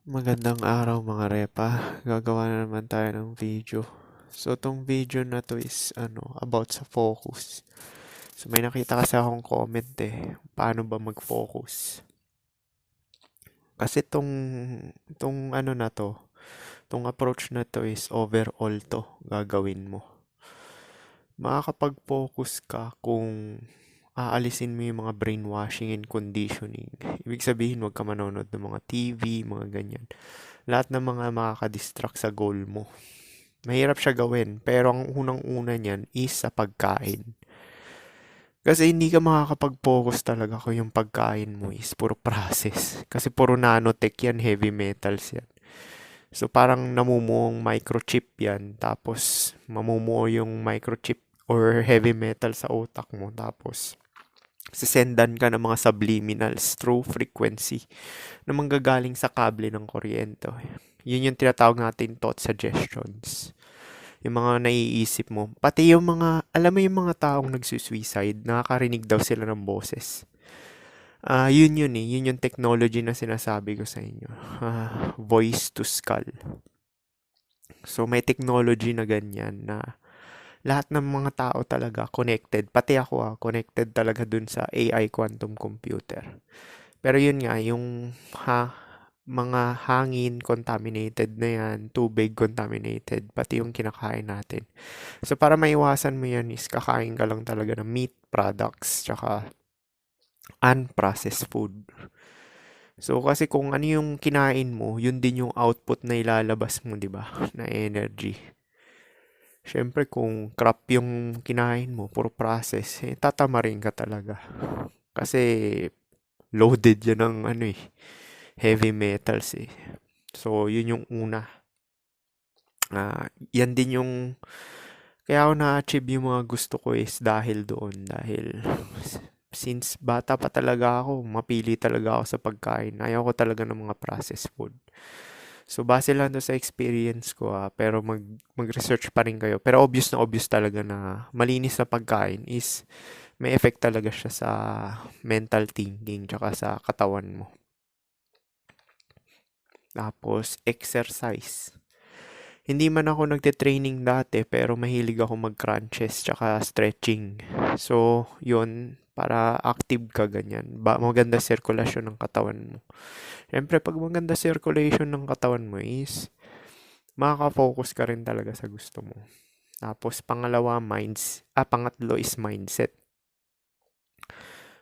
Magandang araw mga repa. Gagawa na naman tayo ng video. So, tong video na to is about sa focus. So, may nakita kasi akong comment paano ba mag-focus? Kasi tong na to, tong approach na to is overall to gagawin mo. Makakapag-focus ka kung aalisin mo yung mga brainwashing and conditioning. Ibig sabihin, huwag ka manonood ng mga TV, mga ganyan. Lahat ng mga makakadistract sa goal mo. Mahirap siya gawin, pero ang unang-una niyan is sa pagkain. Kasi hindi ka makakapag-focus talaga kung yung pagkain mo is puro process. Kasi puro nanotech yan, heavy metals yan. So parang namumuong microchip yan, tapos mamumuo yung microchip or heavy metal sa utak mo, tapos sisendan ka ng mga subliminals through frequency na manggagaling sa kable ng kuryente. Yun yung tinatawag natin thought suggestions. Yung mga naiisip mo. Pati yung mga, alam mo yung mga taong nagsusuicide, nakakarinig daw sila ng boses. Yun yun eh. Yun yung technology na sinasabi ko sa inyo. Voice to skull. So may technology na ganyan na lahat ng mga tao talaga connected. Pati ako connected talaga dun sa AI quantum computer. Pero yun nga, yung mga hangin contaminated na yan, tubig contaminated, pati yung kinakain natin. So para maiwasan mo yan is kakain ka lang talaga ng meat products tsaka unprocessed food. So kasi kung ano yung kinain mo, yun din yung output na ilalabas mo, 'di ba? Na energy. Siyempre kung crap yung kinain mo, puro process, tatamarin ka talaga. Kasi loaded yan ng heavy metals eh. So yun yung una. Yan din yung kaya ako na-achieve yung mga gusto ko is dahil doon. Dahil since bata pa talaga ako, mapili talaga ako sa pagkain. Ayaw ko talaga ng mga processed food. So, base lang to sa experience ko pero mag-research pa rin kayo. Pero obvious na obvious talaga na malinis na pagkain is may effect talaga siya sa mental thinking tsaka sa katawan mo. Tapos, exercise. Hindi man ako nagte-training dati pero mahilig ako mag-crunches tsaka stretching. So, yun, para active ka ganyan. Maganda circulation ng katawan mo. Siyempre, pag maganda circulation ng katawan mo is makaka-focus ka rin talaga sa gusto mo. Tapos, pangatlo is mindset.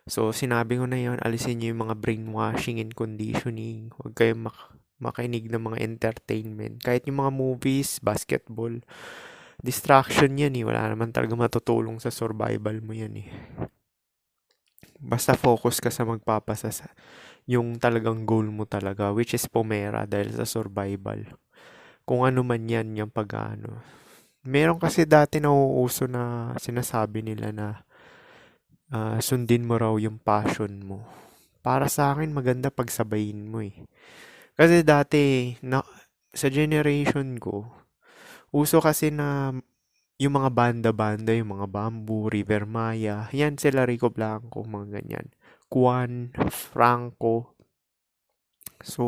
So, sinabi ko na yun, alisin niyo yung mga brainwashing and conditioning. Huwag kayong makinig ng mga entertainment. Kahit yung mga movies, basketball, distraction yan eh. Wala naman talaga matutulong sa survival mo yan eh. Basta focus ka sa magpapasa sa yung talagang goal mo talaga, which is pumera dahil sa survival. Kung ano man yan, yung pag-ano. Meron kasi dati nauuso na sinasabi nila na sundin mo raw yung passion mo. Para sa akin, maganda pagsabayin mo eh. Kasi dati, sa generation ko, uso kasi na yung mga banda-banda, yung mga Bamboo, River Maya, yan sila Rico Blanco, mga ganyan. Juan, Franco, so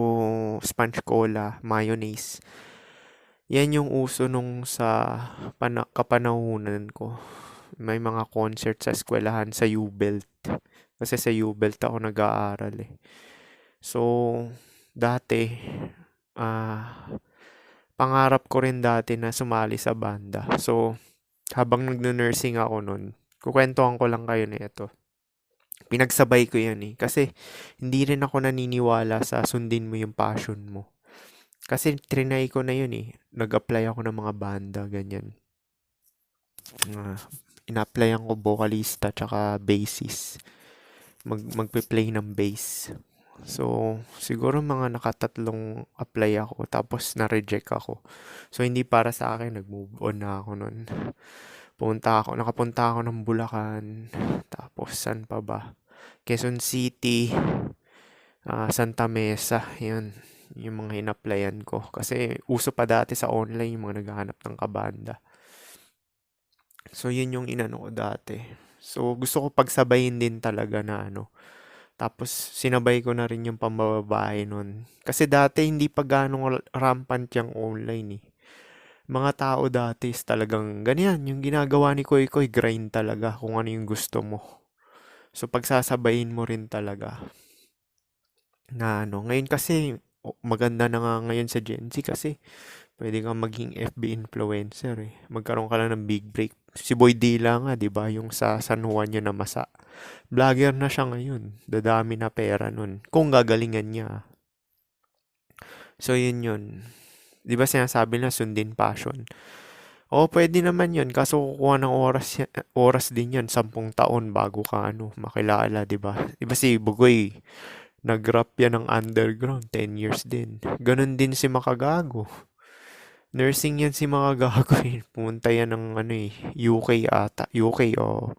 sponge cola, mayonnaise. Yan yung uso nung sa kapanahunan ko. May mga concert sa eskwelahan sa U-Belt. Kasi sa U-Belt ako nag-aaral eh. So, dati, pangarap ko rin dati na sumali sa banda. So, habang nag-nursing ako nun, kukwentuhan ko lang kayo na ito. Pinagsabay ko yan eh. Kasi, hindi rin ako naniniwala sa sundin mo yung passion mo. Kasi, trinay ko na yun eh. Nag-apply ako ng mga banda, ganyan. Ina-applyan ko vocalista tsaka bassist. Magpe-play ng bass. So, siguro mga nakatatlong apply ako tapos na-reject ako. So, hindi para sa akin, nag-move on na ako nun. Nakapunta ako ng Bulacan, tapos saan pa ba? Quezon City, Santa Mesa, yun. Yung mga in-applyan ko. Kasi uso pa dati sa online yung mga naghahanap ng kabanda. So, yun yung inano ko dati. So, gusto ko pagsabayin din talaga na Tapos sinabay ko na rin yung pambababae nun. Kasi dati hindi pa ganong rampant yung online eh. Mga tao dati is talagang ganyan. Yung ginagawa ni Koy Koy, grind talaga kung ano yung gusto mo. So pagsasabayin mo rin talaga na ano. Ngayon kasi maganda na nga ngayon sa Gen Z kasi pwede kang maging FB influencer eh. Magkaroon ka lang ng big break. Si Boy Dila nga, 'di ba, yung sa San Juan yun na masa. Vlogger na siya ngayon. Dadami na pera nun. Kung gagalingan niya. So yun yun. 'Di ba sinasabi na sundin passion? Oo, pwede naman yun. Kaso kukuha ng oras din yan. 10 taon bago ka makilala, 'di ba? 'Di ba si Bugoy, nag-rap yan ng underground, 10 years din. Ganon din si Makagago. Nursing yan si Makagago eh. Pumunta yan ng UK ata. UK o.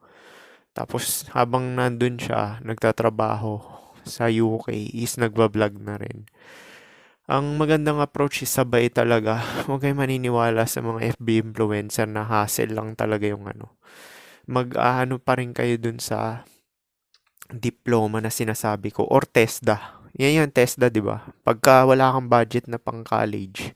Tapos habang nandun siya, nagtatrabaho sa UK is nagbablog na rin. Ang magandang approach is sabay talaga. Huwag kayo maniniwala sa mga FB influencer na hassle lang talaga yung Mag-ano pa rin kayo dun sa diploma na sinasabi ko or TESDA. Yan yung TESDA, di ba? Pagka wala kang budget na pang college,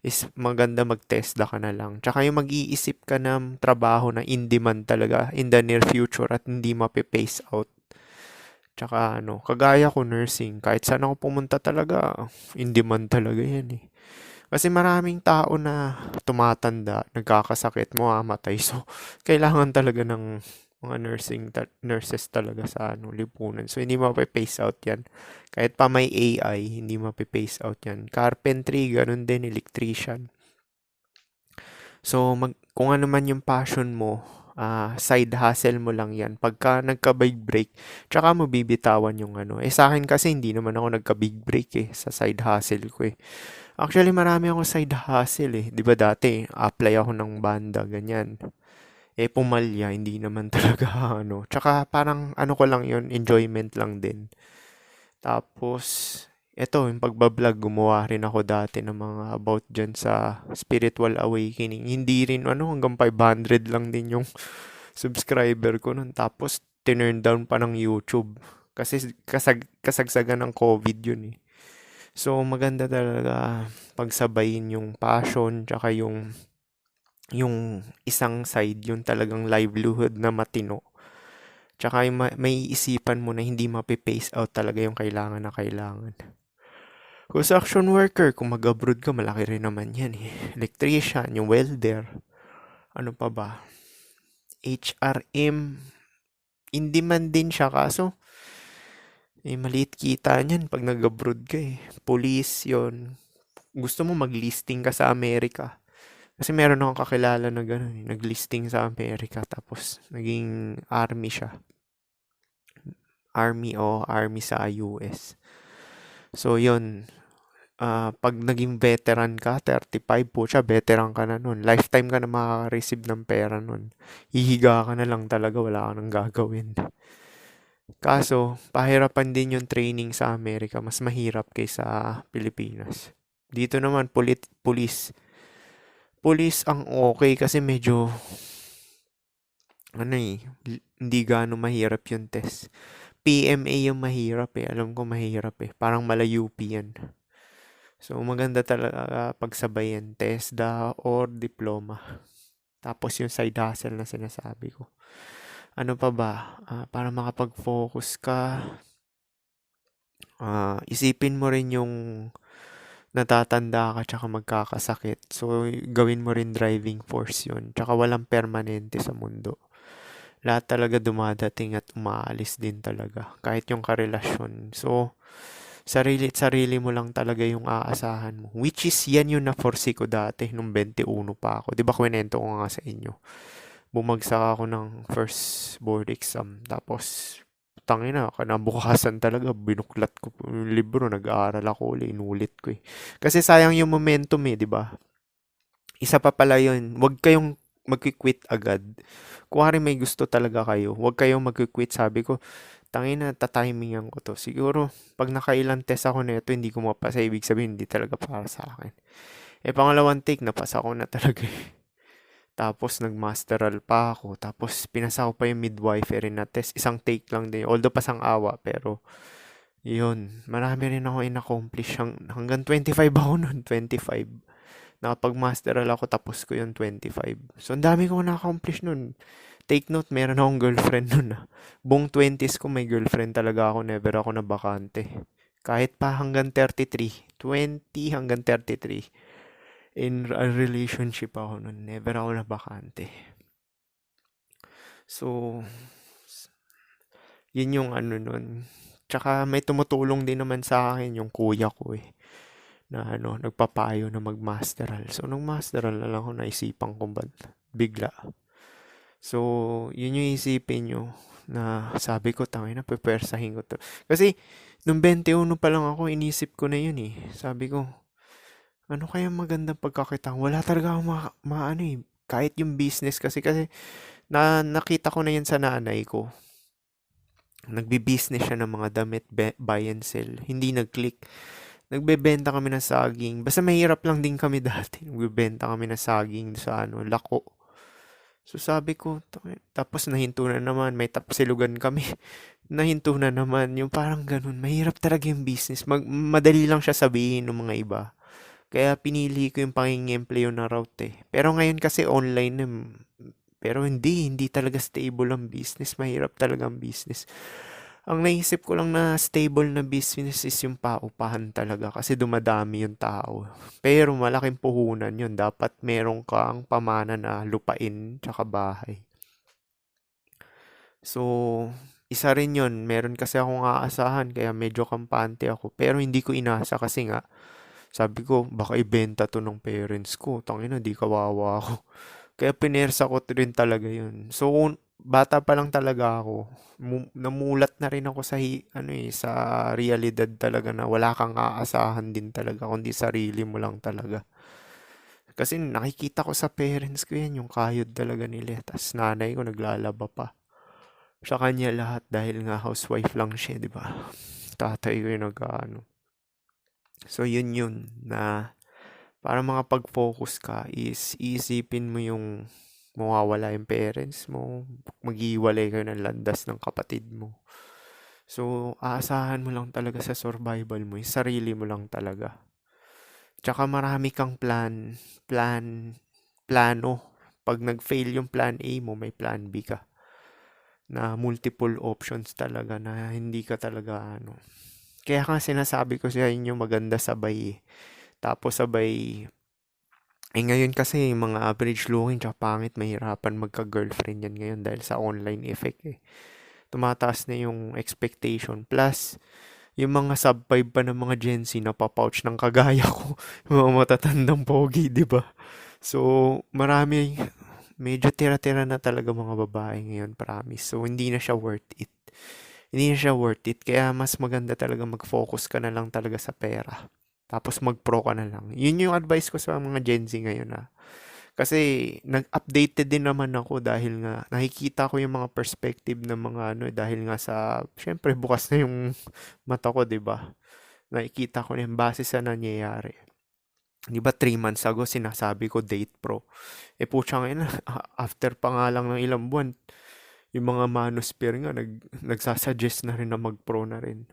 is maganda mag-TESDA ka na lang. Tsaka yung mag-iisip ka ng trabaho na in demand talaga in the near future at hindi mape-pace out. Tsaka kagaya ko nursing, kahit saan ako pumunta talaga, in demand talaga yan eh. Kasi maraming tao na tumatanda, nagkakasakit, mamamatay. So, kailangan talaga ng mga nurses talaga sa lipunan. So, hindi mape-pace out yan. Kahit pa may AI, hindi mape-pace out yan. Carpentry, ganun din, electrician. So, kung ano man yung passion mo, side hustle mo lang yan. Pagka nagka-big break, tsaka mo bibitawan yung sa akin kasi hindi naman ako nagka-big break sa side hustle ko eh. Actually, marami akong side hustle eh. Di ba dati, apply ako ng banda, ganyan. Pumalya, hindi naman talaga Tsaka parang ko lang yun, enjoyment lang din. Tapos, eto, yung pagbablog, gumawa rin ako dati ng mga about dyan sa spiritual awakening. Hindi rin, hanggang 500 lang din yung subscriber ko nun. Tapos, tinurn down pa ng YouTube. Kasi kasagsagan ng COVID yun eh. So, maganda talaga pagsabayin yung passion, tsaka yung isang side, yung talagang livelihood na matino. Tsaka yung may isipan mo na hindi mape-pace out talaga yung kailangan na kailangan. Construction worker, kung mag-abroad ka, malaki rin naman yan eh. Electrician, yung welder. Ano pa ba? HRM. Hindi man din siya, kaso maliit kita niyan pag nag-abroad ka eh. Police, yon. Gusto mo mag-listing ka sa Amerika. Kasi meron akong kakilala na gano'n eh. Nag-listing sa Amerika tapos naging army siya. Army sa US. So, yun. Pag naging veteran ka, 35 po siya, veteran ka na nun. Lifetime ka na makaka-receive ng pera nun. Hihiga ka na lang talaga, wala ka nang gagawin. Kaso, pahirapan din yung training sa Amerika. Mas mahirap kaysa Pilipinas. Dito naman, police. Police ang okay kasi medyo, hindi gaano mahirap yung test. PMA yung mahirap eh. Alam ko mahirap eh. Parang mala-UP yan. So, maganda talaga pagsabayan TESDA or diploma. Tapos yung side hustle na sinasabi ko. Ano pa ba? Para makapag-focus ka, isipin mo rin yung natatanda ka tsaka magkakasakit. So, gawin mo rin driving force yun. Tsaka walang permanente sa mundo. Lahat talaga dumadating at umaalis din talaga. Kahit yung karelasyon. So, sarili mo lang talaga yung aasahan mo. Which is, yan yung na-foresee ko dati nung 21 pa ako. Di ba kwento ko nga sa inyo? Bumagsak ako ng first board exam. Tapos, tangina, kinabukasan talaga, binuklat ko yung libro, nag-aaral ako ulit, inulit ko eh. Kasi sayang yung momentum eh, di ba? Isa pa pala yun, huwag kayong mag-quit agad. Kuwari may gusto talaga kayo, huwag kayong mag-quit. Sabi ko, tangina, tatimingan ko to. Siguro, pag nakailang test ako nito, hindi ko mapasa. Ibig sabihin, hindi talaga para sa akin. Pangalawang take, napasa ko na talaga eh. Tapos nag-masteral pa ako. Tapos pinasa ko pa yung midwifery na test. Isang take lang din. Although pasang awa, pero yun. Marami rin ako in-accomplish. Hanggang 25 ako nun. 25. Nakapag-masteral ako, tapos ko yung 25. So, ang dami ko na-accomplish nun. Take note, meron akong girlfriend nun ah. Buong 20s ko may girlfriend talaga ako. Never ako nabakante. Kahit pa hanggang 33. 20 hanggang 33. In a relationship ako nun. Never ako nabakante. So, yun yung ano nun. Tsaka may tumutulong din naman sa akin yung kuya ko eh. Na ano, nagpapayo na mag-masteral. So, nung masteral na lang ako naisipan ko ba bigla. So, yun yung isipin nyo na sabi ko, tangay na, pupwersahin ko to. Kasi, nung 21 pa lang ako, inisip ko na yun eh. Sabi ko, ano kaya magandang pagkakitaan? Wala talaga akong ano eh. Kahit yung business kasi nakita ko na yan sa nanay ko. Nagbi-business siya ng mga damit, buy and sell. Hindi nag-click. Nagbebenta kami ng saging. Basta mahirap lang din kami dati. Nagbebenta kami ng saging sa ano, Lako. So sabi ko, tapos nahinto na naman, may tapsilugan kami. Nahinto na naman, yung parang ganun. Mahirap talaga yung business. Madali lang siya sabihin ng mga iba. Kaya pinili ko yung panging-empleo na route eh. Pero ngayon kasi online na. Pero hindi talaga stable ang business. Mahirap talaga ang business. Ang naisip ko lang na stable na business is yung paupahan talaga kasi dumadami yung tao. Pero malaking puhunan yun. Dapat meron kang pamana na lupain tsaka bahay. So, isa rin yun. Meron kasi akong aasahan kaya medyo kampante ako. Pero hindi ko inasa kasi nga, sabi ko, baka ibenta to ng parents ko. Tangina, di kawawa ako. Kaya pinersa ko rin talaga yun. So, bata pa lang talaga ako. Namulat na rin ako sa sa realidad talaga na wala kang aasahan din talaga kundi sarili mo lang talaga. Kasi nakikita ko sa parents ko yan, yung kayod talaga nila. Tapos nanay ko naglalaba pa. Sa kanya lahat dahil nga housewife lang siya, di ba? Tatay ko yung nag-ano. So yun na para makapag-focus ka is isipin mo yung mawawala yung parents mo, maghiwalay kayo ng landas ng kapatid mo. So, aasahan mo lang talaga sa survival mo, yung sarili mo lang talaga. Tsaka marami kang plano. Pag nag-fail yung plan A mo, may plan B ka. Na multiple options talaga na hindi ka talaga ano. Kaya nga sinasabi ko sa inyo maganda sabay eh. Tapos sabay ngayon kasi mga average looking tsaka pangit, mahirapan magka-girlfriend yan ngayon dahil sa online effect eh. Tumataas na yung expectation. Plus, yung mga sub-5 pa ng mga Gen Z na papouch ng kagaya ko. Mga matatandang pogi, di ba? So, marami, medyo tira-tira na talaga mga babae ngayon, promise. So, hindi na siya worth it. Hindi na siya worth it. Kaya mas maganda talaga mag-focus ka na lang talaga sa pera. Tapos mag-pro ka na lang. Yun yung advice ko sa mga Gen Z ngayon ah. Kasi nag-updated din naman ako dahil nga nakikita ko yung mga perspective ng mga ano dahil nga sa syempre bukas na yung mata ko, 'di ba? Nakikita ko na yung base sa nangyayari. 'Di ba 3 months ago sinasabi ko date pro. Eh putya ngayon after pa nga lang ng ilang buwan yung mga manosphere nga nagsasuggest na rin na mag-pro na rin.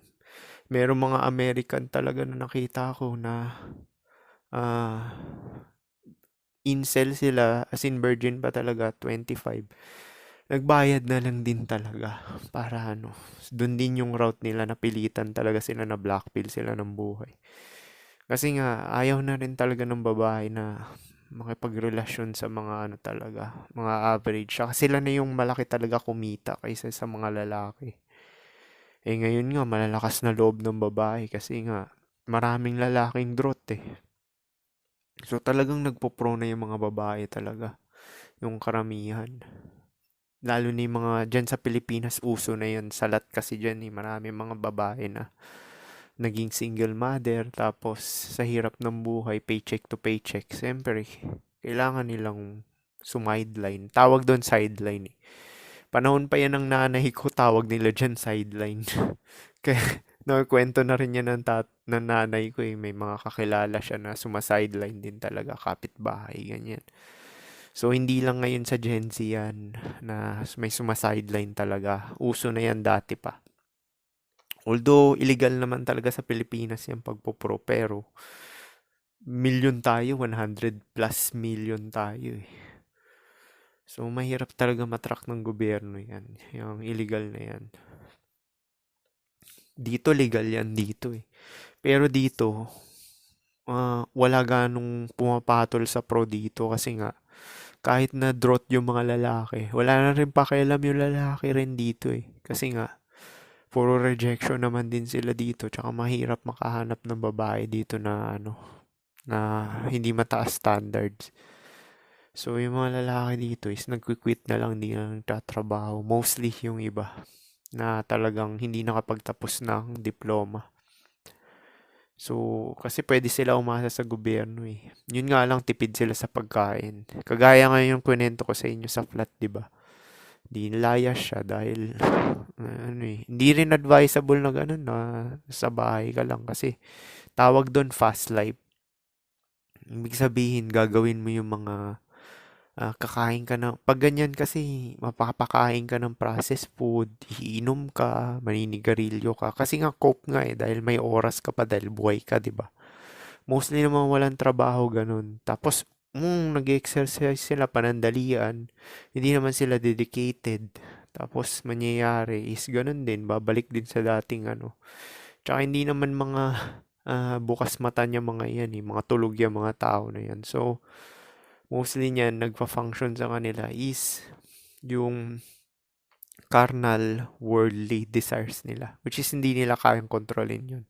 Merong mga American talaga na nakita ko na ah incel sila, as in virgin pa talaga, 25. Nagbayad na lang din talaga para ano, dun din yung route nila, napilitan talaga sila na blackpill sila ng buhay. Kasi nga, ayaw na rin talaga ng babae na makipagrelasyon sa mga ano talaga, mga average. Saka sila na yung malaki talaga kumita kaysa sa mga lalaki. Eh ngayon nga, malalakas na loob ng babae kasi nga, maraming lalaking drought eh. So talagang nagpo-pro na yung mga babae talaga, yung karamihan. Lalo na yung mga dyan sa Pilipinas, uso na yun. Salat kasi dyan eh, marami mga babae na naging single mother, tapos sa hirap ng buhay, paycheck to paycheck. Siyempre, kailangan nilang sumideline. Tawag doon sideline eh. Panahon pa yan ng nanay ko, tawag nila dyan sideline. Kaya nakwento na rin yan ng nanay ko eh. May mga kakilala siya na sumasideline din talaga, kapitbahay, ganyan. So, hindi lang ngayon sa Gen Z yan na may sumasideline talaga. Uso na yan dati pa. Although, illegal naman talaga sa Pilipinas yung pagpupro, pero million tayo, 100 plus million tayo eh. So, mahirap talaga matrack ng gobyerno yan. Yung illegal na yan. Dito, legal yan dito eh. Pero dito, wala ganong pumapatol sa pro dito kasi nga, kahit na drought yung mga lalaki, wala na rin pakialam yung lalaki rin dito eh. Kasi nga, puro rejection naman din sila dito. Tsaka mahirap makahanap ng babae dito na na hindi mataas standards. So, yung mga lalaki dito is nagquiquit na lang, di na nagtatrabaho. Mostly yung iba na talagang hindi nakapagtapos ng diploma. So, kasi pwede sila umasa sa gobyerno eh. Yun nga lang, tipid sila sa pagkain. Kagaya nga yung kwento ko sa inyo sa flat, di ba? Di nilayas siya dahil, hindi rin advisable na ganun na sa bahay ka lang kasi tawag doon fast life. Ibig sabihin, gagawin mo yung mga kakain ka ng, pag ganyan kasi, mapapakain ka ng processed food, iinom ka, maninigarilyo ka. Kasi nga cope nga eh, dahil may oras ka pa, dahil buhay ka, di ba? Mostly naman walang trabaho, ganun. Tapos, nag-exercise sila panandalian, hindi naman sila dedicated. Tapos, mangyayari is ganun din, babalik din sa dating Tsaka hindi naman mga bukas mata niya mga yan eh, mga tulog yung mga tao na yan. So, mostly niyan, nagpa-function sa kanila is yung carnal, worldly desires nila. Which is hindi nila kayang kontrolin yun.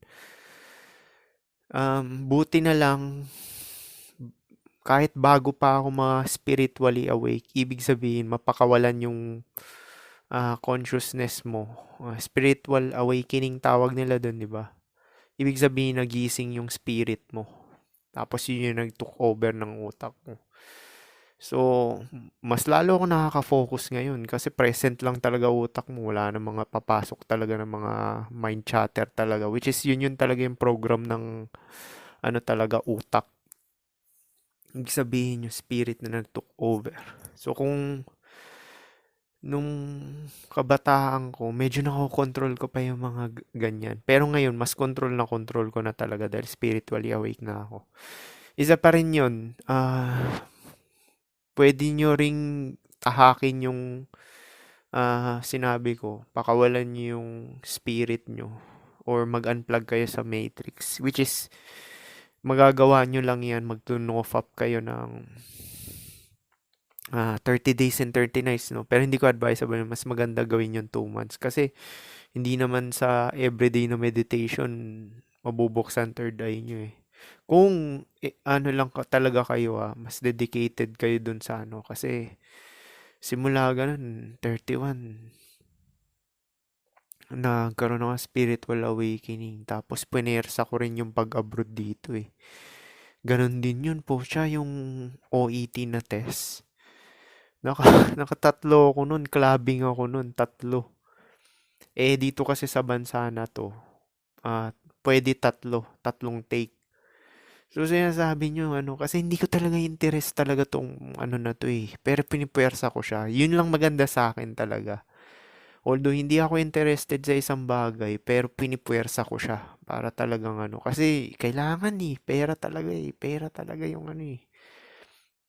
Buti na lang, kahit bago pa ako spiritually awake, ibig sabihin, mapakawalan yung consciousness mo. Spiritual awakening tawag nila dun, di ba? Ibig sabihin, nagising yung spirit mo. Tapos yun yung nag-took over ng utak mo. So, mas lalo ako nakaka-focus ngayon kasi present lang talaga utak mo. Wala na mga papasok talaga ng mga mind chatter talaga. Which is yun talaga yung program ng talaga utak. Ibig sabihin yung spirit na nag-took over. So, kung nung kabataan ko, medyo nakokontrol ko pa yung mga ganyan. Pero ngayon, mas control ko na talaga dahil spiritually awake na ako. Isa pa rin yun, pwede nyo ring tahakin yung sinabi ko, pakawalan nyo yung spirit nyo or mag-unplug kayo sa matrix, which is magagawa nyo lang yan, mag-turn off up kayo ng 30 days and 30 nights, no? Pero hindi ko advisable, mas maganda gawin yung 2 months kasi hindi naman sa everyday na meditation mabubuksan third eye nyo eh. Kung lang talaga kayo mas dedicated kayo dun sa kasi simula ganun 31 nagkaroon ng spiritual awakening tapos pinersa ko rin yung pag-abroad dito eh. Ganon din yun po siya yung OET na test. Nakatatlo ako nun, clubbing ako nun, tatlo. Dito kasi sa bansa na to, pwede tatlong take. So, sinasabi nyo, kasi hindi ko talaga interest talaga tong na to eh. Pero pinipwersa ko siya. Yun lang maganda sa akin talaga. Although, hindi ako interested sa isang bagay, pero pinipwersa ko siya. Para talagang kasi kailangan eh. Pera talaga eh. Pera talaga yung eh.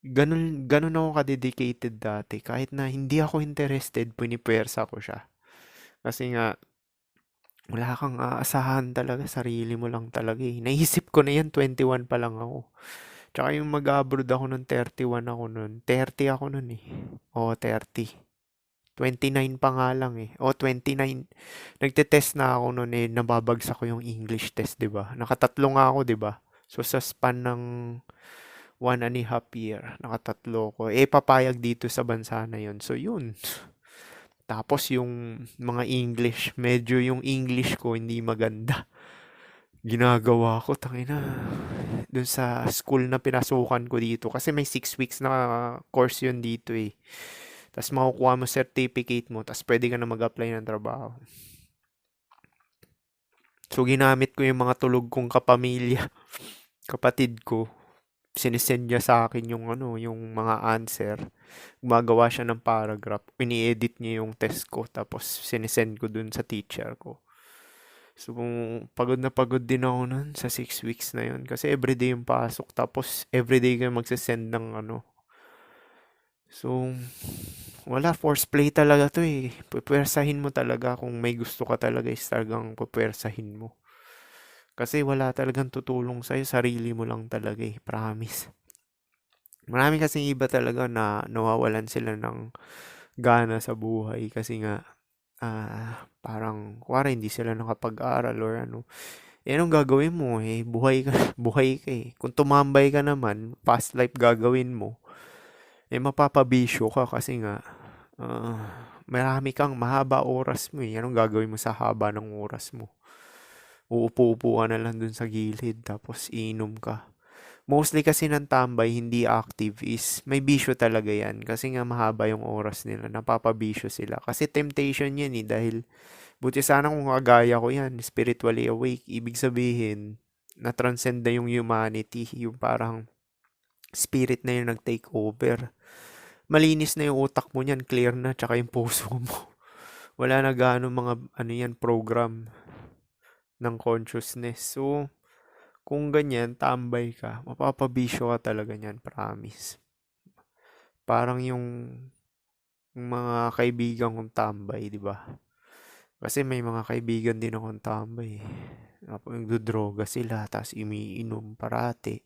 Ganun ako ka-dedicated dati. Kahit na hindi ako interested, pinipwersa ko siya. Kasi nga, wala kang aasahan talaga. Sarili mo lang talaga eh. Naisip ko na yan, 21 pa lang ako. Tsaka yung mag-abroad ako nun, 31 ako nun. 30 ako nun eh. O, 30. 29 pa nga lang eh. O, 29. Nagte-test na ako nun eh. Nababagsak ko yung English test, di ba? Nakatatlo nga ako, di ba? So, sa span ng 1.5 year, nakatatlo ko. Papayag dito sa bansa na yun. So, yun. Tapos yung mga English, medyo yung English ko hindi maganda. Ginagawa ko, tangina, dun sa school na pinasukan ko dito. Kasi may 6 weeks na course yun dito eh. Tapos makukuha mo certificate mo, tapos pwede ka na mag-apply ng trabaho. So, ginamit ko yung mga tulog kong kapamilya, kapatid ko. sinisend niya sa akin yung ano, yung mga answer. Gumagawa siya ng paragraph, ini-edit niya yung test ko, tapos sinisend ko dun sa teacher ko. So, kung pagod na pagod din ako nun sa 6 weeks na yun. Kasi everyday yung pasok, tapos everyday kayo magsasend ng ano. So, wala, force play talaga to eh. Pupwersahin mo talaga kung may gusto ka talaga is talagang pupwersahin mo. Kasi wala talagang tutulong sa'yo, sarili mo lang talaga eh, promise. Marami kasing iba talaga na nawawalan sila ng gana sa buhay kasi nga parang kuwari hindi sila nakapag-aral or ano. Eh, anong gagawin mo eh? Buhay ka, buhay ka eh. Kung tumambay ka naman, past life gagawin mo, eh mapapabisyo ka kasi nga marami kang mahaba oras mo eh. Anong gagawin mo sa haba ng oras mo? Uupo-upo ka na lang dun sa gilid tapos iinom ka. Mostly kasi ng tambay, hindi active is may bisyo talaga yan. Kasi nga mahaba yung oras nila, napapabisyo sila. Kasi temptation yan eh, dahil buti sana kung kagaya ko yan, spiritually awake. Ibig sabihin, na-transcend na yung humanity, yung parang spirit na yung nag-take over. Malinis na yung utak mo niyan, clear na, tsaka yung puso mo. Wala na gaano mga ano yan, program ng consciousness. So, kung ganyan, tambay ka, mapapabisyo ka talaga niyan, promise. Parang yung mga kaibigan kong tambay, di ba? Kasi may mga kaibigan din akong tambay. Nagdodroga sila, tapos umiinom parati.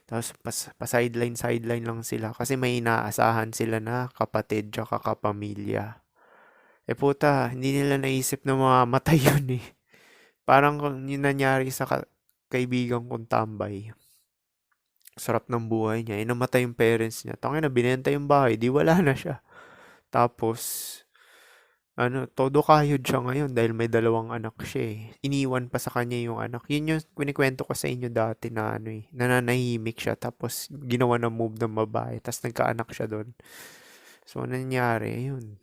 Tapos pa-sideline lang sila kasi may inaasahan sila na kapatid tsaka kapamilya. Eh puta, hindi nila naisip na mamamatay yun eh. Parang yung nangyari sa kaibigan kong tambay. Sarap ng buhay niya. Eh, namatay yung parents niya. Tangina, binenta yung bahay. Di wala na siya. Tapos, ano, todo kayod siya ngayon dahil may 2 anak siya eh. Iniwan pa sa kanya yung anak. Yun yung kinikwento ko sa inyo dati na ano eh, nananahimik siya tapos ginawa ng move ng babae tapos nagkaanak siya doon. So, ano nangyari? Yun.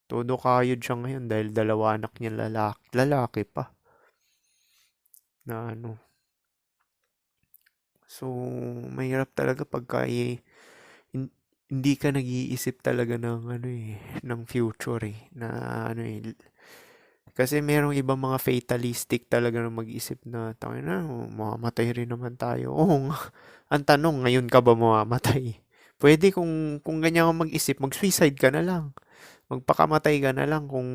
Todo kayod siya ngayon dahil 2 anak niya lalaki. Lalaki pa. Na ano. So, mahirap talaga pagka hindi ka nag-iisip talaga ng ano eh, ng future eh, na ano eh. Kasi merong ibang mga fatalistic talaga na mag-isip na, tangina, mamamatay rin naman tayo. Oo nga. Ang tanong, ngayon ka ba mamamatay? Pwede kung ganyan ka mag-isip, mag-suicide ka na lang. Magpakamatay ka na lang kung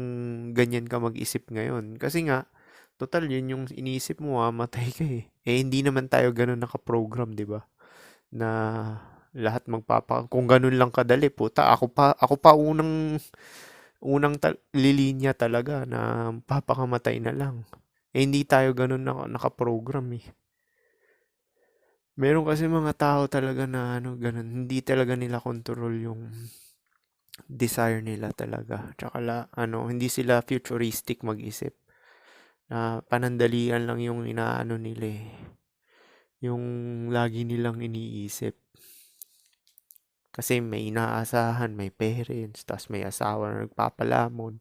ganyan ka mag-isip ngayon. Kasi nga, total yun yung iniisip mo, mamatay ka eh. Eh, hindi naman tayo ganun nakaprogram, di ba? Na lahat kung ganun lang kadali, puta, ako pa unang lilinya talaga na papakamatay na lang. Eh, hindi tayo ganun nakaprogram eh. Meron kasi mga tao talaga na ano, ganun, hindi talaga nila control yung desire nila talaga. Tsaka ano, hindi sila futuristic mag-isip. Na panandalian lang yung inaano nila eh. Yung lagi nilang iniisip. Kasi may inaasahan, may parents, tas may asawa na nagpapalamon.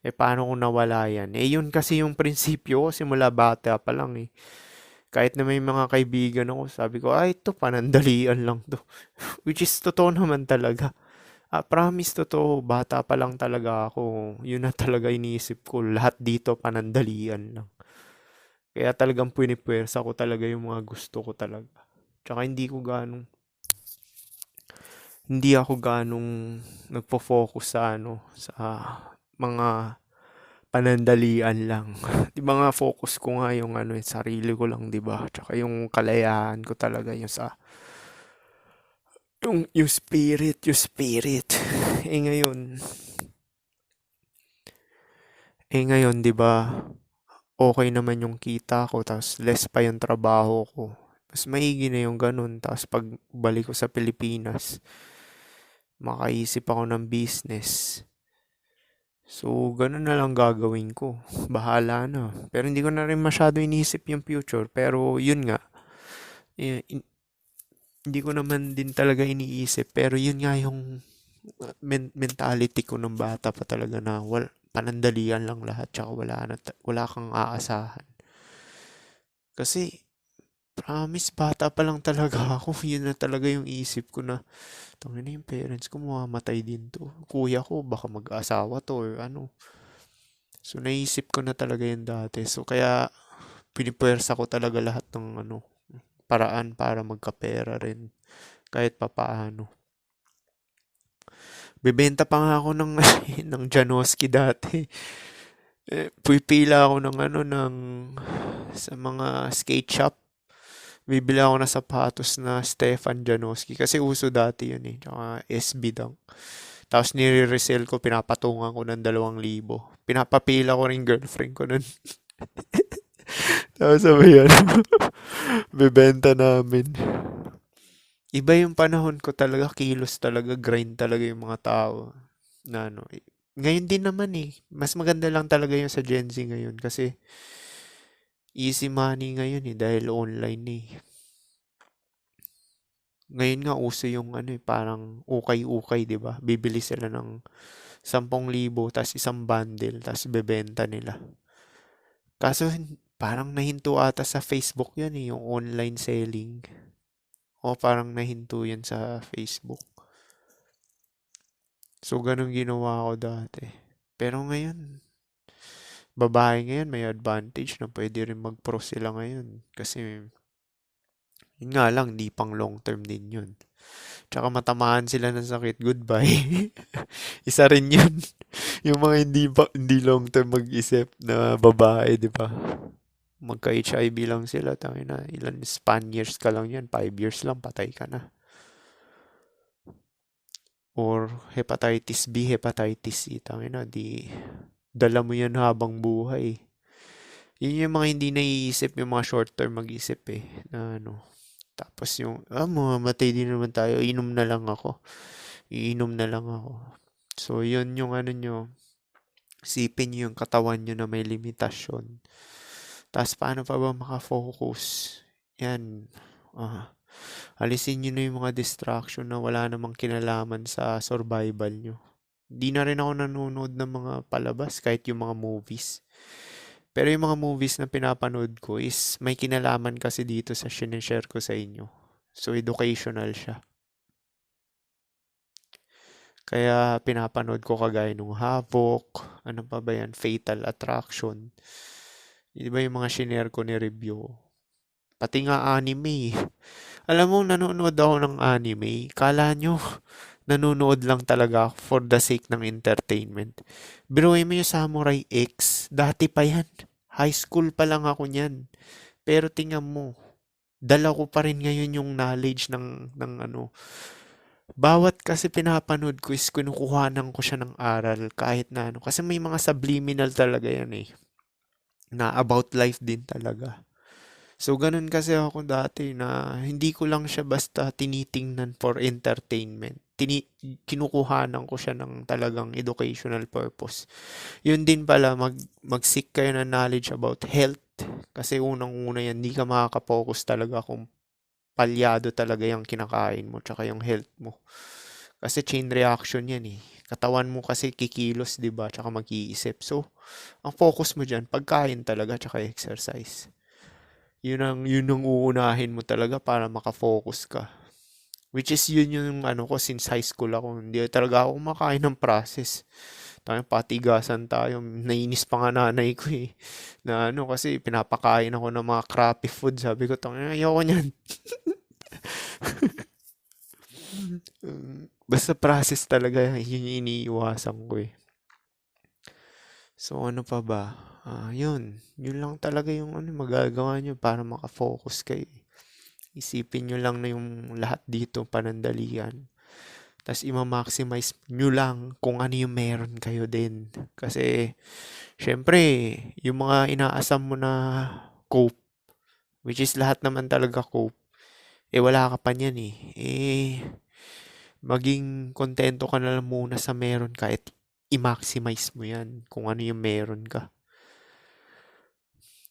Eh, paano kung nawala yan? Eh, yun kasi yung prinsipyo ko simula bata pa lang eh. Kahit na may mga kaibigan ako, sabi ko, ay, ito, panandalian lang to. Which is, totoo naman talaga. Promise, totoo, bata pa lang talaga ako. Yun na talaga iniisip ko. Lahat dito, panandalian lang. Kaya talagang pinipuwersa ko talaga yung mga gusto ko talaga. Tsaka hindi ako ganong nagpo-focus sa ano, sa mga panandalian lang. Di ba nga focus ko nga yung ano, yung sarili ko lang, di ba? Tsaka yung kalayaan ko talaga yung yung spirit. Eh ngayon, di ba? Okay naman yung kita ko, tapos less pa yung trabaho ko. Mas maigi na yung ganun. Tapos pag balik ko sa Pilipinas, makaisip ako ng business. So, ganun na lang gagawin ko. Bahala na. Pero hindi ko na rin masyado inisip yung future. Pero yun nga, hindi ko naman din talaga iniisip. Pero yun nga yung mentality ko ng bata pa talaga na panandalian lang lahat. Tsaka wala kang aasahan. Kasi Promise, bata pa lang talaga ako. Yun na talaga yung isip ko na, tangina yung parents ko mamamatay din to. Kuya ko, baka mag-asawa to or ano. So, naisip ko na talaga yun dati. So, kaya, pinipuwersa ko talaga lahat ng ano, paraan para magkapera rin. Kahit papaano. Bebenta pa nga ako ng, ng Janoski dati. Pipila ako ng ano, sa mga skate shop. Bibili ako ng sapatos na Stefan Janoski kasi uso dati yun eh. Tsaka SB Dunk. Tapos nire-resell ko, pinapatungan ko ng 2,000. Pinapapila ko rin girlfriend ko nun. Tapos sabi yan, bebenta namin. Iba yung panahon ko talaga, kilos talaga, grind talaga yung mga tao. Na ano, ngayon din naman eh. Mas maganda lang talaga yung sa Gen Z ngayon kasi easy money ngayon eh dahil online eh. Ngayon nga uso yung ano eh, parang ukay-ukay, 'di ba? Bibili sila ng 10,000 tas isang bundle tas bebenta nila. Kaso parang nahinto ata sa Facebook 'yan eh, yung online selling. O parang nahinto 'yan sa Facebook. So ganun ginawa ko dati. Pero ngayon, babae ngayon may advantage na pwede rin mag-pro sila ngayon. Kasi yun nga lang, di pang long term din yun. Tsaka matamaan sila ng sakit, goodbye. Isa rin yun. Yung mga hindi long term mag-isip na babae, di ba? Magka-HIV lang sila, tangina. Ilan span years ka lang yan, 5 years lang, patay ka na. Or hepatitis B, hepatitis C, tangina, di dala mo yan habang buhay. Yun yung mga hindi naiisip, yung mga short term mag-isip eh, na ano. Tapos yung, mamamatay din naman tayo, inom na lang ako. Iinom na lang ako. So, yun yung ano nyo, isipin nyo yung katawan nyo na may limitasyon. Tapos, paano pa ba makafocus? Yan. Alisin nyo na yung mga distraction na wala namang kinalaman sa survival nyo. Di na rin ako nanonood ng mga palabas, kahit yung mga movies. Pero yung mga movies na pinapanood ko is may kinalaman kasi dito sa sinishare ko sa inyo. So, educational siya. Kaya pinapanood ko kagaya nung Havoc, ano pa ba yan, Fatal Attraction. Di ba yung mga shinare ko ni review? Pati nga anime. Alam mo, nanonood ako ng anime. Kala nyo, nanonood lang talaga ako for the sake ng entertainment. Biruin mo yung Samurai X. Dati pa yan. High school pa lang ako niyan. Pero tingnan mo, dala ko pa rin ngayon yung knowledge ng ano. Bawat kasi pinapanood ko is kinukuhanan ko siya ng aral kahit na ano. Kasi may mga subliminal talaga yan eh. Na about life din talaga. So, ganun kasi ako dati na hindi ko lang siya basta tinitingnan for entertainment. Kinukuhanan ko siya ng talagang educational purpose. Yun din pala, mag-seek kayo ng knowledge about health. Kasi unang-una yan, hindi ka makaka-focus talaga kung palyado talaga yung kinakain mo tsaka yung health mo. Kasi chain reaction yan eh. Katawan mo kasi kikilos, 'di ba? Tsaka mag-iisip. So, ang focus mo diyan pagkain talaga tsaka exercise. Yun ang uunahin mo talaga para maka-focus ka. Which is yun yung ano ko since high school ako. Hindi talaga ako kumakain ng process. Tayo patigasan tayo. Nainis pa nga nanay ko eh. Na ano kasi pinapakain ako ng mga crappy food. Sabi ko, ayoko niyan. Basta process talaga yun yung iniiwasan ko eh. So ano pa ba? Yun. Yun lang talaga yung ano, magagawa nyo para makafocus kayo. Isipin nyo lang na yung lahat dito panandalian. Tapos ima-maximize nyo lang kung ano yung meron kayo din. Kasi, syempre, yung mga inaasam mo na cope, which is lahat naman talaga cope, wala ka pa niyan eh. Maging kontento ka na lang muna sa meron kahit i-maximize mo yan kung ano yung meron ka.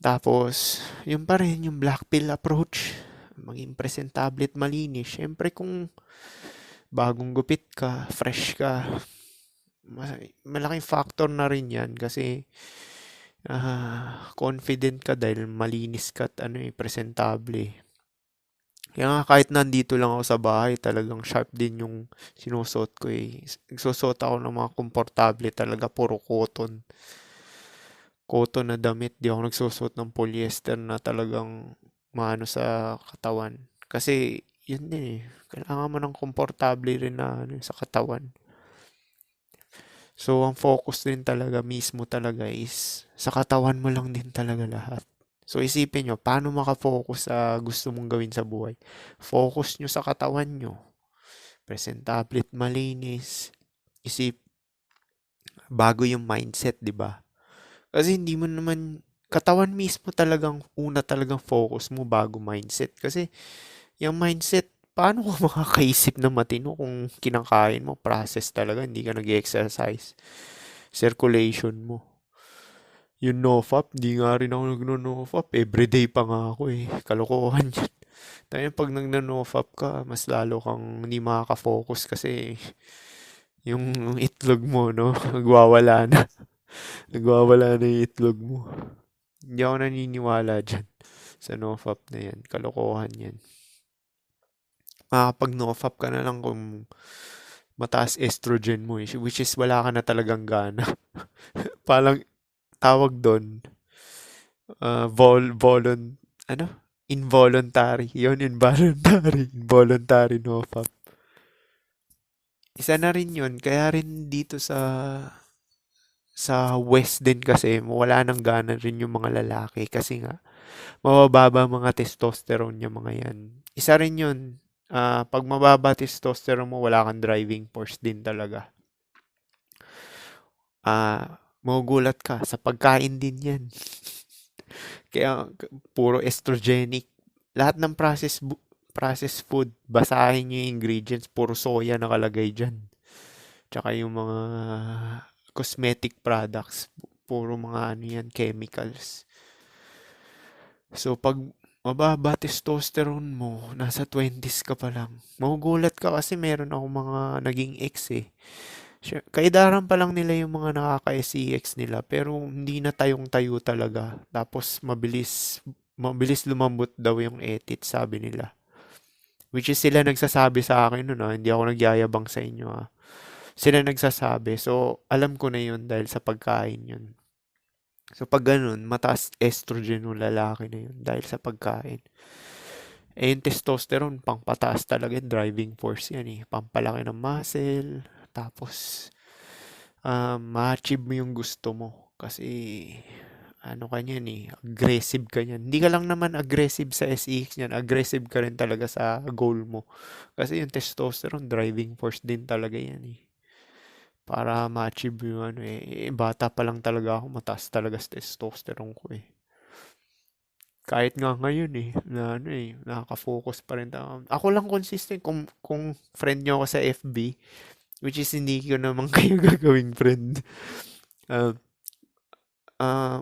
Tapos, yun pa rin yung black pill approach. Maging presentable at malinis. Siyempre kung bagong gupit ka, fresh ka, malaking factor na rin yan kasi confident ka dahil malinis ka at presentable. Kaya nga kahit nandito lang ako sa bahay, talagang sharp din yung sinusuot ko eh. Nagsusuot ako ng mga komportable talaga, puro cotton. Cotton na damit, di ako nagsusuot ng polyester na talagang maano sa katawan. Kasi yun din eh, kailangan mo ng komportable rin na ano, sa katawan. So, ang focus din talaga mismo talaga is sa katawan mo lang din talaga lahat. So, isipin nyo, paano makafocus sa gusto mong gawin sa buhay? Focus nyo sa katawan nyo. Presentable at malinis. Isip, bago yung mindset, di ba? Kasi hindi mo naman, katawan mismo talagang, una talagang focus mo bago mindset. Kasi, yung mindset, paano ka makakaisip na matino kung kinakain mo, process talaga, hindi ka nag-exercise. Circulation mo. Yung nofap, di nga rin ako nagno-nofap. Everyday pa nga ako eh. Kalokohan yan. Tayo pag nagno-nofap ka, mas lalo kang hindi makaka-focus kasi yung itlog mo, no? Nagwawala na. Nagwawala na yung itlog mo. Hindi ako naniniwala dyan sa nofap na yan. Kalokohan yan. Makakapag nofap ka na lang kung mataas estrogen mo eh, which is wala ka na talagang gana. Parang tawag doon, ano? Involuntary. Yun, involuntary. Involuntary nofap. Isa na rin yun. Kaya rin dito sa West din kasi wala nang gana rin yung mga lalaki kasi nga mabababa mga testosterone yung mga yan. Isa rin yun. Pag mababa testosterone mo, wala kang driving force din talaga. Magugulat ka. Sa pagkain din yan. Kaya puro estrogenic. Lahat ng processed food, basahin nyo yung ingredients, puro soya nakalagay dyan. Tsaka yung mga cosmetic products, puro mga ano yan, chemicals. So, pag mababa testosterone mo, nasa 20s ka pa lang, magugulat ka kasi meron ako mga naging ex eh. Kaidaran pa lang nila yung mga nakaka-SEX nila, pero hindi na tayong-tayo talaga. Tapos, mabilis lumambot daw yung edit, sabi nila. Which is sila nagsasabi sa akin nun, hindi ako nagyayabang sa inyo. Sila nagsasabi. So, alam ko na yun dahil sa pagkain yun. So, pag ganun, mataas estrogen ng lalaki na yun dahil sa pagkain. Eh, yung testosterone, pang pataas talaga yung driving force yan eh. Pampalaki ng muscle. Tapos, ma-achieve mo yung gusto mo. Kasi, ano ka niyan eh, aggressive ka niyan. Hindi ka lang naman aggressive sa SEX niyan, aggressive ka rin talaga sa goal mo. Kasi yung testosterone, driving force din talaga yan eh. Para ma-achieve yung ano eh. Bata pa lang talaga ako, mataas talaga sa testosterone ko eh. Kahit nga ngayon eh, na ano eh, nakaka-focus pa rin ako. Ako lang consistent kung friend nyo ako sa FB, which is hindi ko naman kayo gagawing friend. Uh,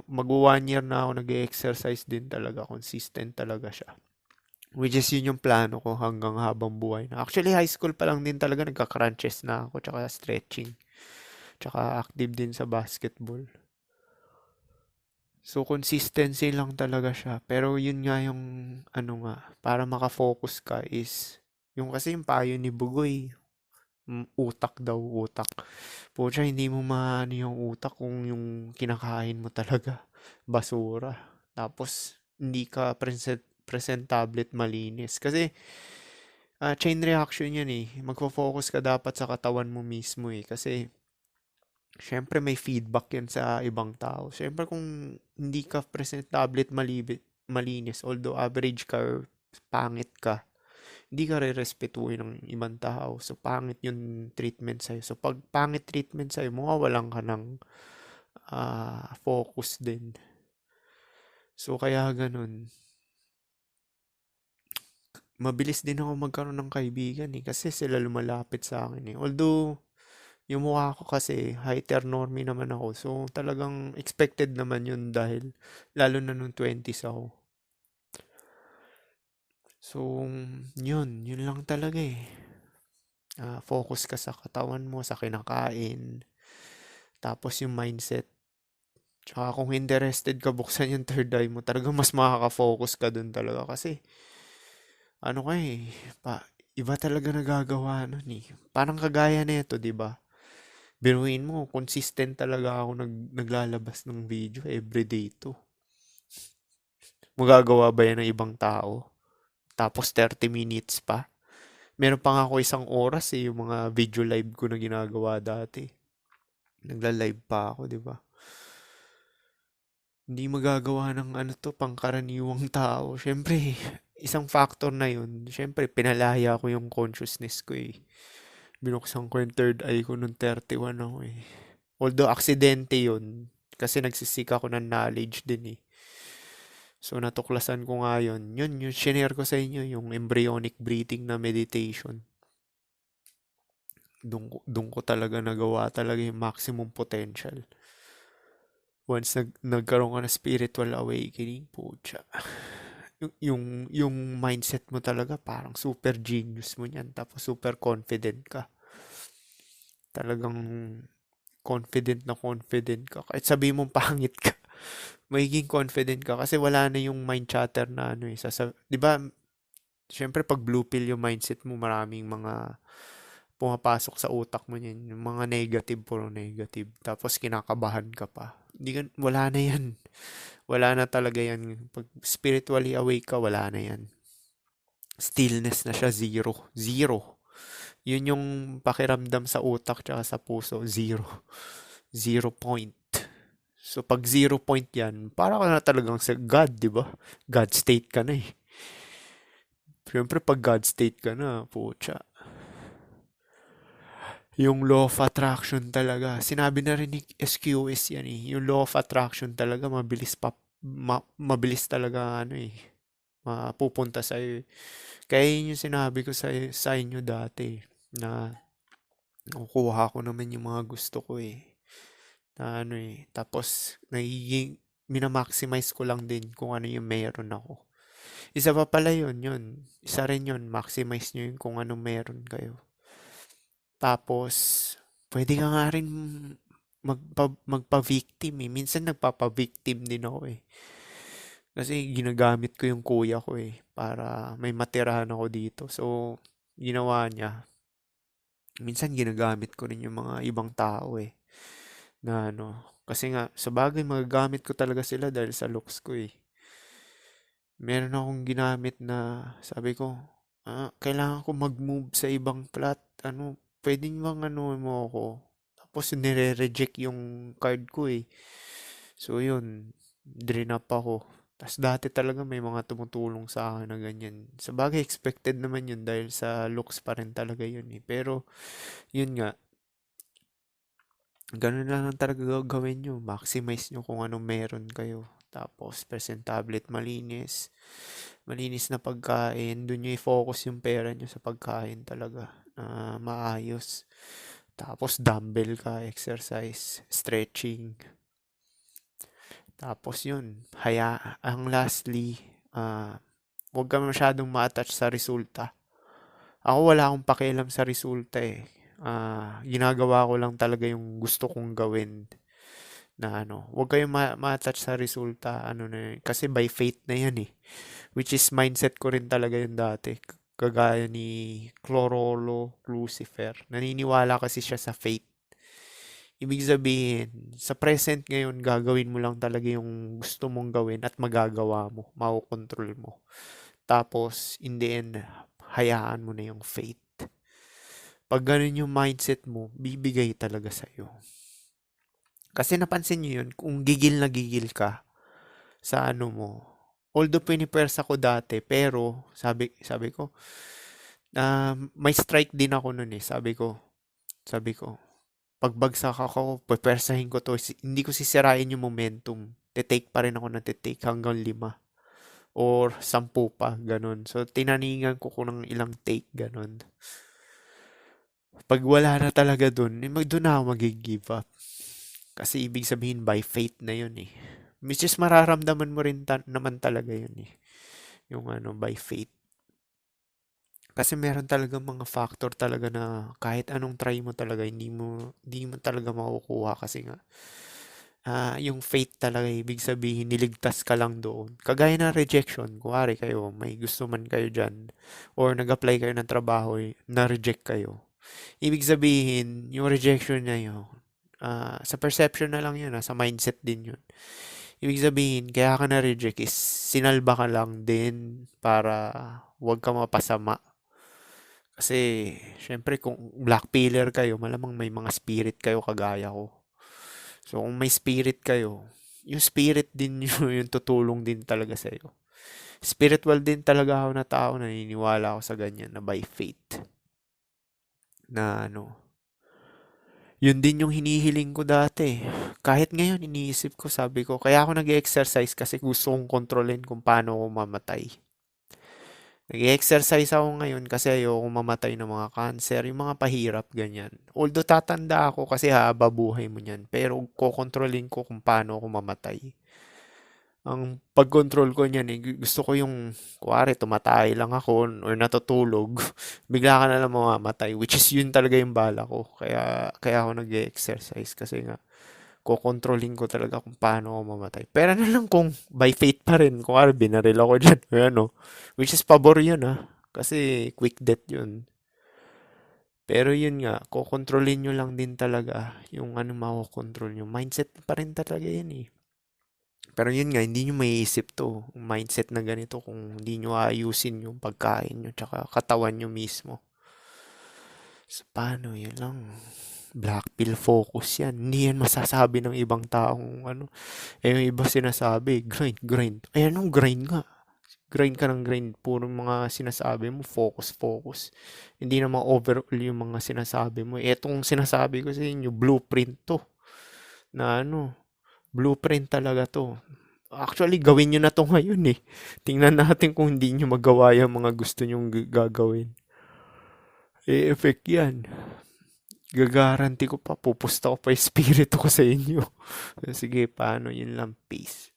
mag 1 year na ako nag-exercise din talaga, consistent talaga siya. Which is yun yung plano ko hanggang habang buhay na. Actually, high school pa lang din talaga nagka-crunches na ako, tsaka stretching. Tsaka active din sa basketball. So, consistency lang talaga siya. Pero yun nga yung, ano nga, para makafocus ka is, yung kasi yung payo ni Bugoy, utak daw, utak. Pucha, hindi mo maano yung utak kung yung kinakain mo talaga, basura. Tapos, hindi ka presentable at malinis. Kasi, chain reaction yan eh. Magfo-focus ka dapat sa katawan mo mismo eh. Kasi, syempre may feedback yan sa ibang tao. Syempre kung hindi ka presentable at malinis, although average ka or pangit ka, hindi ka re-respetuhin ng ibang tao. So, pangit yung treatment sa'yo. So, pag pangit treatment sa'yo, mawawalan ka ng focus din. So, kaya ganun. Mabilis din ako magkaroon ng kaibigan eh. Kasi sila lumalapit sa akin eh. Although, yung mukha ko kasi, heteronormy naman ako. So, talagang expected naman yun dahil lalo na nung 20s ako. So, yun lang talaga eh. Focus ka sa katawan mo, sa kinakain. Tapos yung mindset. Tsaka kung interested ka, buksan yung third eye mo. Talagang mas makaka-focus ka dun talaga. Kasi, ano ka eh, iba talaga nagagawa nun eh. Parang kagaya nito, di ba? Biruin mo, consistent talaga ako naglalabas ng video everyday to. Magagawa ba yan ng ibang tao? Tapos 30 minutes pa. Meron pa nga ako isang oras eh, yung mga video live ko na ginagawa dati. Nagla-live pa ako, di ba? Hindi magagawa ng ano to, pangkaraniwang tao. Siyempre, isang factor na yun. Siyempre, pinalaya ko yung consciousness ko eh. Binuksan ko yung third eye ko nung 31 ako eh. Although, aksidente yun. Kasi nagsisik ako ng knowledge din eh. So, natuklasan ko nga yun. Yun, yung shinare ko sa inyo, yung embryonic breathing na meditation. Doon ko talaga nagawa talaga yung maximum potential. Once nagkaroon ka na spiritual awakening, pucha. Yung mindset mo talaga parang super genius mo niyan. Tapos super confident ka. Talagang confident ka. Kahit sabihin mong pangit ka, magiging confident ka kasi wala na yung mind chatter na ano eh. 'Di ba? Syempre pag blue pill yung mindset mo, maraming mga pumapasok sa utak mo niyan, yung mga negative, puro negative. Tapos kinakabahan ka pa. Wala na yan. Wala na talaga yan. Pag spiritually awake ka, wala na yan. Stillness na siya, zero. Zero. Yun yung pakiramdam sa utak tsaka sa puso, zero. 0 point. So, pag 0 point yan, para ka na talagang sa God, di ba? God state ka na eh. Siyempre, pag God state ka na, pucha. Yung law of attraction talaga. Sinabi na rin ni SQS yan eh. Yung law of attraction talaga, mabilis talaga ano eh. Mapupunta sa'yo eh. Kaya yun yung sinabi ko sa inyo dati na nakukuha ko naman yung mga gusto ko eh. Na ano eh. Tapos, minamaximize ko lang din kung ano yung meron ako. Isa pa pala yun. Isa rin yun, maximize nyo yun kung anong meron kayo. Tapos, pwede ka nga rin magpa-victim eh. Minsan nagpapa-victim din ako eh. Kasi ginagamit ko yung kuya ko eh. Para may matirahan ako dito. So, ginawa niya. Minsan ginagamit ko rin yung mga ibang tao eh. Na ano. Kasi nga, sa bagay magagamit ko talaga sila dahil sa looks ko eh. Meron akong ginamit na sabi ko, kailangan ko mag-move sa ibang plot. Ano, pwede bang ano mo ako? Tapos nire-reject yung card ko eh. So yun, drain up ako. Tapos dati talaga may mga tumutulong sa akin na ganyan. Sa bagay, expected naman yun dahil sa looks pa rin talaga yun eh. Pero yun nga, ganun na lang talaga gawin nyo. Maximize nyo kung anong meron kayo. Tapos, presentable at malinis. Malinis na pagkain. Doon nyo i-focus yung pera nyo sa pagkain talaga. Maayos. Tapos, dumbbell ka, exercise, stretching. Tapos yun, ang lastly, huwag ka masyadong ma-attach sa resulta. Ako wala akong pakialam sa resulta eh. Ginagawa ko lang talaga yung gusto kong gawin na ano. Huwag kayong ma-attach sa resulta. Ano na yun. Kasi by faith na yan eh. Which is mindset ko rin talaga yun dati. Kagaya ni Clorolo Lucifer. Naniniwala kasi siya sa faith. Ibig sabihin, sa present ngayon, gagawin mo lang talaga yung gusto mong gawin at magagawa mo, makokontrol mo. Tapos, in the end, hayaan mo na yung fate. Pag ganun yung mindset mo, bibigay talaga sa'yo. Kasi napansin nyo yun, kung gigil na gigil ka sa ano mo, although pinipersa ko dati, pero sabi ko, may strike din ako nun eh. Sabi ko, pagbagsak ako, pepersahin ko to. Hindi ko sisirain yung momentum. Te-take pa rin ako ng te-take hanggang 5. Or 10 pa, ganun. So, tinaningan ko kung ng ilang take, ganun. Pag wala na talaga dun, doon na ako mag-give up. Kasi ibig sabihin, by faith na yun eh. Which is mararamdaman mo rin naman talaga yun eh. Yung ano, by faith. Kasi meron talaga mga factor talaga na kahit anong try mo talaga, hindi mo talaga makukuha kasi nga Yung faith talaga ibig sabihin niligtas ka lang doon. Kagaya ng rejection, kuwari kayo, may gusto man kayo dyan, or nag-apply kayo ng trabaho, na-reject kayo. Ibig sabihin, yung rejection na yun, sa perception na lang yun, sa mindset din yun. Ibig sabihin, kaya ka na-reject is sinalba ka lang din para wag ka mapasama. Kasi, syempre, kung black pillar kayo, malamang may mga spirit kayo kagaya ko. So, kung may spirit kayo, yung spirit din yung tutulong din talaga sa'yo. Spiritual din talaga ako na tao, naniniwala ako sa ganyan na by faith. Na ano, yun din yung hinihiling ko dati. Kahit ngayon, iniisip ko, sabi ko, kaya ako nag-exercise kasi gusto kong kontrolin kung paano ako mamatay. Nag-exercise ako ngayon kasi ayoko mamatay ng mga cancer, yung mga pahirap, ganyan. Although tatanda ako kasi haba buhay mo niyan, pero kokontrolin ko kung paano ako mamatay. Ang pag-control ko niyan, gusto ko yung, kuwari, tumatay lang ako or natutulog, bigla ka na lang mamamatay, which is yun talaga yung bala ko. Kaya ako nag-exercise kasi nga, kokontrolin ko talaga kung paano ako mamatay. Pero na lang kung by faith pa rin, kuwari, binaril ako dyan, or ano, which is pabor yun kasi quick death yun. Pero yun nga, kokontrolin nyo lang din talaga yung ano makokontrol nyo. Mindset pa rin talaga yun eh. Pero yun nga, hindi nyo maiisip to. Mindset na ganito kung hindi nyo ayusin yung pagkain nyo tsaka katawan nyo mismo. So, paano? Yun lang. Black pill focus yan. Hindi yan masasabi ng ibang taong ano. Eh, yung iba sinasabi, grind, grind. Eh, anong grind nga? Grind ka ng grind. Puro mga sinasabi mo, focus, focus. Hindi naman overall yung mga sinasabi mo. Etong sinasabi ko sa inyo, blueprint to. Na ano, blueprint talaga to. Actually, gawin nyo na to ngayon eh. Tingnan natin kung hindi nyo magawa yung mga gusto nyong gagawin. E-effect yan. Gagaranti ko pa, pupusta ko pa yung spirito ko sa inyo. Sige, paano? Yun lang. Peace.